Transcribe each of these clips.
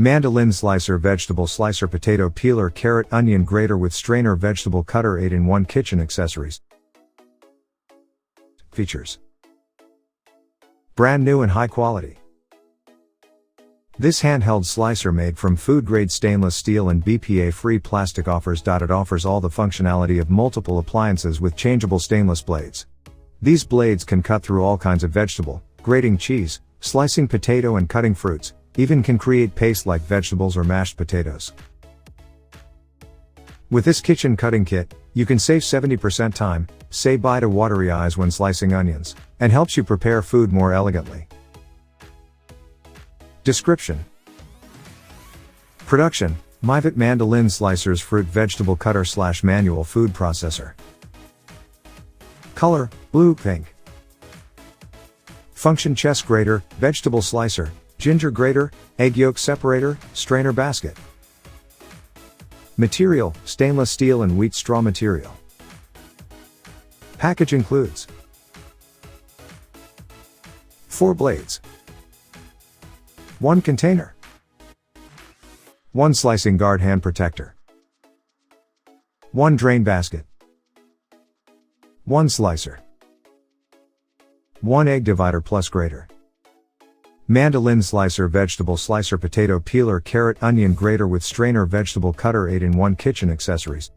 Mandoline slicer, vegetable slicer, potato peeler, carrot, onion grater with strainer, vegetable cutter, 8-in-1 kitchen accessories. Features: brand new and high quality. This handheld slicer made from food-grade stainless steel and BPA-free plastic offers.It offers all the functionality of multiple appliances with changeable stainless blades. These blades can cut through all kinds of vegetable, grating cheese, slicing potato and cutting fruits, even can create paste like vegetables or mashed potatoes. With this kitchen cutting kit, you can save 70% time, say bye to watery eyes when slicing onions, and helps you prepare food more elegantly. Description: production, Myvit Mandoline slicers, fruit vegetable cutter / manual food processor. Color, blue, pink. Function: chest grater, vegetable slicer, ginger grater, egg yolk separator, strainer basket. Material, stainless steel and wheat straw material. Package includes 4 blades, 1 container, 1 slicing guard hand protector, 1 drain basket, 1 slicer, 1 egg divider plus grater. Mandoline slicer, vegetable slicer, potato peeler, carrot, onion grater with strainer, vegetable cutter, 8-in-1 kitchen accessories.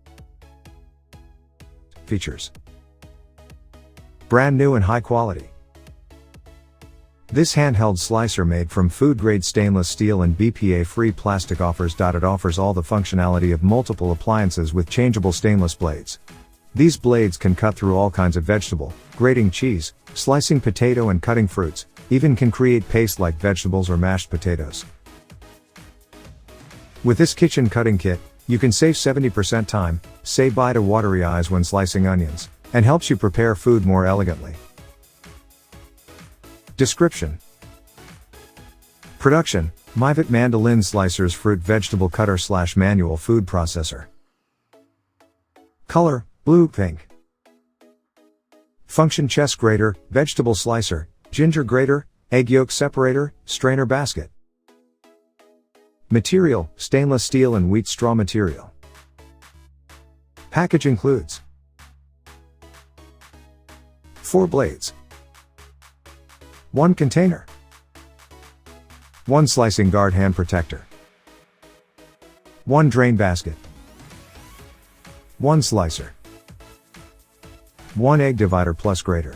Features: brand new and high quality. This handheld slicer made from food-grade stainless steel and BPA-free plastic offers.It offers all the functionality of multiple appliances with changeable stainless blades. These blades can cut through all kinds of vegetable, grating cheese, slicing potato and cutting fruits, even can create paste like vegetables or mashed potatoes. With this kitchen cutting kit, you can save 70% time, say bye to watery eyes when slicing onions, and helps you prepare food more elegantly. Description: production, Myvit Mandoline slicers, fruit vegetable cutter / manual food processor. Color, blue, pink. Function: chest grater, vegetable slicer, ginger grater, egg yolk separator, strainer basket. Material, stainless steel and wheat straw material. Package includes 4 blades, 1 container, 1 slicing guard hand protector, 1 drain basket, 1 slicer, 1 egg divider plus grater.